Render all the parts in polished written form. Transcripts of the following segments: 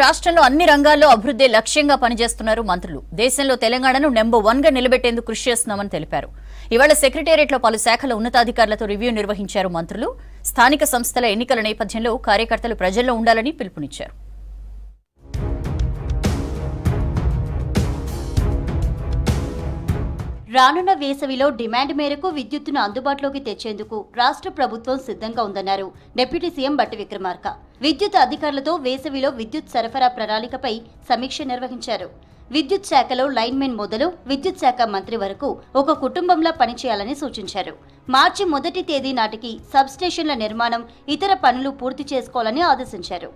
రాష్ట్రంలో అన్ని రంగాల్లో అభివృద్ధి లక్ష్యంగా పనిచేస్తున్నారు మంత్రులు. దేశంలో తెలంగాణను నెంబర్ 1 గా నిలబెట్టేందుకు కృషి చేస్తున్నామని తెలిపారు. ఇవాళ సెక్రటేరియట్లో పలు శాఖల ఉన్నతాధికారులతో రివ్యూ నిర్వహించారు మంత్రులు. స్థానిక సంస్థల ఎన్నికల నేపథ్యంలో కార్యకర్తలు ప్రజల్లో ఉండాలని పిలుపునిచ్చారు. రానున్న వేసవిలో డిమాండ్ మేరకు విద్యుత్తును అందుబాటులోకి తెచ్చేందుకు రాష్ట్ర ప్రభుత్వం సిద్ధంగా ఉందన్నారు డిప్యూటీ సీఎం బట్టి విక్రమార్క. విద్యుత్ అధికారులతో వేసవిలో విద్యుత్ సరఫరా ప్రణాళికపై సమీక్ష నిర్వహించారు. విద్యుత్ శాఖలో లైన్మెన్ మొదలు విద్యుత్ శాఖ మంత్రి వరకు ఒక కుటుంబంలా పనిచేయాలని సూచించారు. మార్చి 1వ తేదీ నాటికి సబ్స్టేషన్ల నిర్మాణం, ఇతర పనులు పూర్తి చేసుకోవాలని ఆదేశించారు.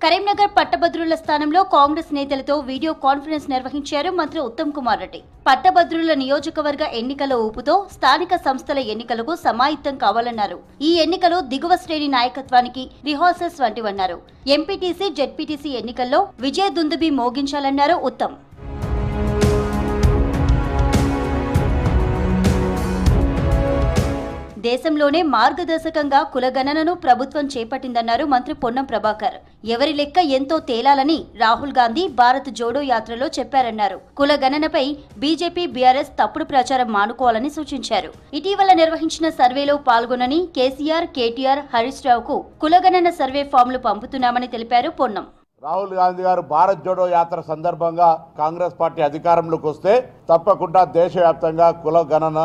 కరీంనగర్ పట్టభద్రుల స్థానంలో కాంగ్రెస్ నేతలతో వీడియో కాన్ఫరెన్స్ నిర్వహించారు మంత్రి ఉత్తమ్ కుమార్ రెడ్డి. పట్టభద్రుల నియోజకవర్గ ఎన్నికల ఊపుతో స్థానిక సంస్థల ఎన్నికలకు సమాయత్తం కావాలన్నారు. ఈ ఎన్నికలు దిగువ శ్రేణి నాయకత్వానికి రిహార్సల్స్ వంటివన్నారు. ఎంపీటీసీ, జెడ్పీటీసీ ఎన్నికల్లో విజయ దుందుబి మోగించాలన్నారు ఉత్తమ్. దేశంలోనే మార్గదర్శకంగా కులగణనను ప్రభుత్వం చేపట్టిందన్నారు మంత్రి పొన్నం ప్రభాకర్. ఎవరి లెక్క ఎంతో తేలాలని రాహుల్ గాంధీ భారత్ జోడో యాత్రలో చెప్పారన్నారు. కులగణనపై బీజేపీ, బీఆర్ఎస్ తప్పుడు ప్రచారం మానుకోవాలని సూచించారు. ఇటీవల నిర్వహించిన సర్వేలో పాల్గొనని కేసీఆర్, కేటీఆర్, హరీష్ రావుకు కులగణన సర్వే ఫామ్లు పంపుతున్నామని తెలిపారు పొన్నం. రాహుల్ గాంధీ గారు భారత్ జోడో యాత్ర సందర్భంగా కాంగ్రెస్ పార్టీ అధికారంలోకి వస్తే తప్పకుండా దేశవ్యాప్తంగా కులగణన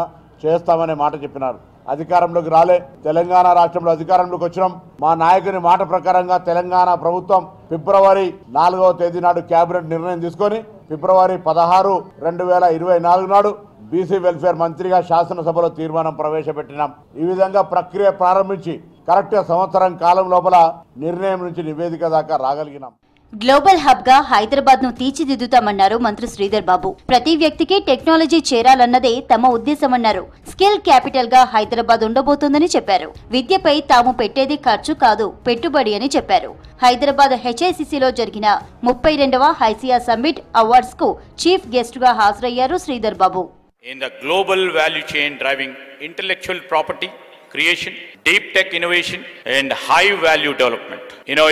చేస్తామనే మాట చెప్పినారు. అధికారంలోకి రాలే. తెలంగాణ రాష్ట్రంలో అధికారంలోకి వచ్చినాం. మా నాయకుని మాట ప్రకారంగా తెలంగాణ ప్రభుత్వం ఫిబ్రవరి 4వ తేదీ నాడు కేబినెట్ నిర్ణయం తీసుకొని ఫిబ్రవరి 16, 2024 నాడు బీసీ వెల్ఫేర్ మంత్రిగా శాసనసభలో తీర్మానం ప్రవేశపెట్టినాం. ఈ విధంగా ప్రక్రియ ప్రారంభించి కరెక్ట్ సంవత్సరం కాలం లోపల నిర్ణయం నుంచి నివేదిక దాకా రాగలిగినాం. గ్లోబల్ హబ్ గా హైదరాబాద్ ను తీర్చిదిద్దుతామన్నారు మంత్రి శ్రీధర్ బాబు. ప్రతి వ్యక్తికి టెక్నాలజీ చేరాలన్నదే తమ ఉద్దేశమన్నారు. స్కిల్ క్యాపిటల్ గా హైదరాబాద్ ఉండబోతోందని చెప్పారు. విద్యపై తాము పెట్టేది ఖర్చు కాదు, పెట్టుబడి అని చెప్పారు. హైదరాబాద్ హెచ్ఐసిసిలో జరిగిన 32వ హైసియా సమ్మిట్ అవార్డ్స్ కు చీఫ్ గెస్ట్ గా హాజరయ్యారు Sridhar Babu. In the global value chain driving intellectual property creation, deep tech innovation and high value development.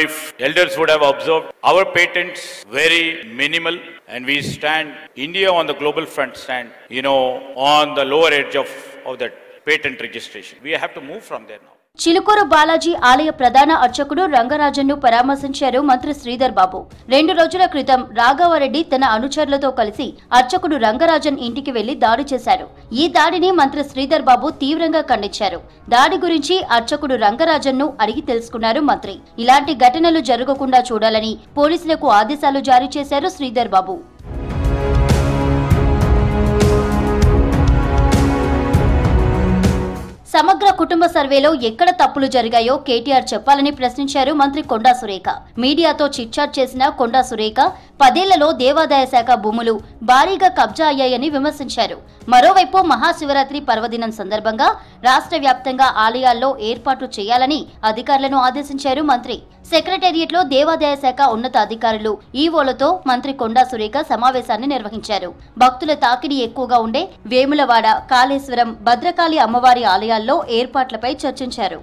If elders would have observed, our patents very minimal and we stand, India on the global front stand, on the lower edge of that patent registration. We have to move from there now. Chilukuru Balaji ఆలయ ప్రధాన అర్చకుడు రంగరాజన్ను పరామర్శించారు మంత్రి శ్రీధర్ బాబు. 2 రోజుల క్రితం రాఘవరెడ్డి తన అనుచరులతో కలిసి అర్చకుడు రంగరాజన్ ఇంటికి వెళ్లి దాడి చేశారు. ఈ దాడిని మంత్రి శ్రీధర్ బాబు తీవ్రంగా ఖండించారు. దాడి గురించి అర్చకుడు రంగరాజన్ను అడిగి తెలుసుకున్నారు మంత్రి. ఇలాంటి ఘటనలు జరగకుండా చూడాలని పోలీసులకు ఆదేశాలు జారీ చేశారు శ్రీధర్ బాబు. సమగ్ర కుటుంబ సర్వేలో ఎక్కడ తప్పులు జరిగాయో కేటీఆర్ చెప్పాలని ప్రశ్నించారు మంత్రి కొండా సురేఖ. మీడియాతో చిట్చాట్ చేసిన కొండా సురేఖ 10 ఏళ్లలో దేవాదాయ శాఖ భూములు భారీగా కబ్జా అయ్యాయని విమర్శించారు. మరోవైపు మహాశివరాత్రి పర్వదినం సందర్భంగా రాష్ట్ర వ్యాప్తంగా ఆలయాల్లో ఏర్పాట్లు చేయాలని అధికారులను ఆదేశించారు మంత్రి. సెక్రటేరియట్లో దేవాదాయ శాఖ ఉన్నత అధికారులు, ఈవోలతో మంత్రి కొండా సురేఖ సమావేశాన్ని నిర్వహించారు. భక్తుల తాకిడి ఎక్కువగా ఉండే వేములవాడ, కాళేశ్వరం, భద్రకాళి అమ్మవారి ఆలయాల్లో ఏర్పాట్లపై చర్చించారు.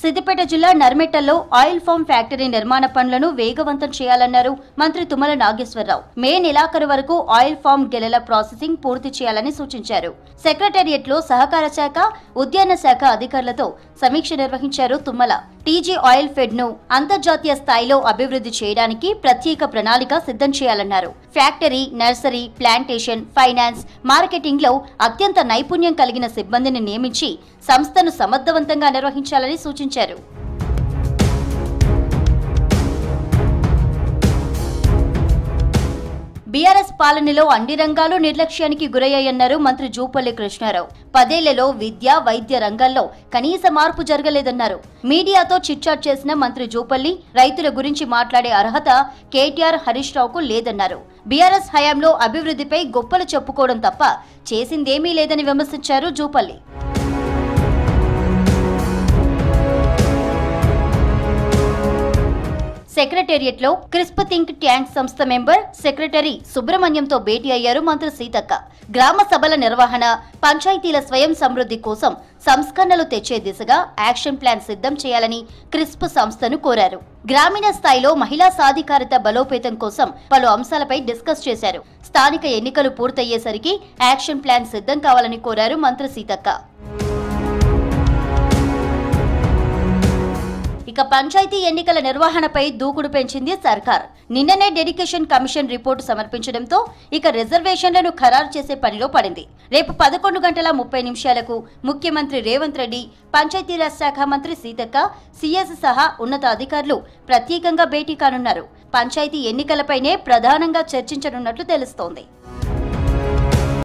సిద్దిపేట జిల్లా నర్మెట్టల్లో ఆయిల్ ఫామ్ ఫ్యాక్టరీ నిర్మాణ పనులను వేగవంతం చేయాలన్నారు మంత్రి తుమ్మల నాగేశ్వరరావు. మే నెలాఖరు వరకు ఆయిల్ ఫామ్ గెలల ప్రాసెసింగ్ పూర్తి చేయాలని సూచించారు. సెక్రటేరియట్లో సహకార శాఖ, ఉద్యాన శాఖ అధికారులతో సమీక్ష నిర్వహించారు తుమ్మల. టీజీ ఆయిల్ ఫెడ్ ను అంతర్జాతీయ స్థాయిలో అభివృద్ధి చేయడానికి ప్రత్యేక ప్రణాళిక సిద్ధం చేయాలన్నారు. Factory, nursery, plantation, finance, marketing లో అత్యంత నైపుణ్యం కలిగిన సిబ్బందిని నియమించి సంస్థను సమర్థవంతంగా నిర్వహించాలని సూచించారు. బీఆర్ఎస్ పాలనలో అన్ని రంగాలు నిర్లక్ష్యానికి గురయ్యాయన్నారు మంత్రి జూపల్లి కృష్ణారావు. 10 ఏళ్లలో విద్య, వైద్య రంగాల్లో కనీస మార్పు జరగలేదన్నారు. మీడియాతో చిట్చాట్ చేసిన మంత్రి జూపల్లి రైతుల గురించి మాట్లాడే అర్హత కేటీఆర్, హరీష్ రావుకు లేదన్నారు. బీఆర్ఎస్ హయాంలో అభివృద్ధిపై గొప్పలు చెప్పుకోవడం తప్ప చేసిందేమీ లేదని విమర్శించారు జూపల్లి. సెక్రటేరియట్ లో క్రిస్ప్ థింక్ ట్యాంక్ సంస్థ మెంబర్ సెక్రటరీ సుబ్రహ్మణ్యంతో భేటీ అయ్యారు మంత్రి సీతక్క. గ్రామ సభల నిర్వహణ, పంచాయతీల స్వయం సమృద్ధి కోసం సంస్కరణలు తెచ్చే దిశగా యాక్షన్ ప్లాన్ సిద్ధం చేయాలని క్రిస్ప్ సంస్థను కోరారు. గ్రామీణ స్థాయిలో మహిళా సాధికారత బలోపేతం కోసం పలు అంశాలపై డిస్కస్ చేశారు. స్థానిక ఎన్నికలు పూర్తయ్యేసరికి యాక్షన్ ప్లాన్ సిద్ధం కావాలని కోరారు మంత్రి సీతక్క. ఇక పంచాయతీ ఎన్నికల నిర్వహణపై దూకుడు పెంచింది సర్కార్. నిన్ననే డెడికేషన్ కమిషన్ రిపోర్టు సమర్పించడంతో ఇక రిజర్వేషన్లను ఖరారు చేసే పనిలో పడింది. రేపు 11:30 ముఖ్యమంత్రి రేవంత్ రెడ్డి, పంచాయతీరాజ్ శాఖ మంత్రి సీతక్క, సీఎస్ సహా ఉన్నత అధికారులు ప్రత్యేకంగా భేటీ కానున్నారు. పంచాయతీ ఎన్నికలపైనే ప్రధానంగా చర్చించనున్నట్లు తెలుస్తోంది.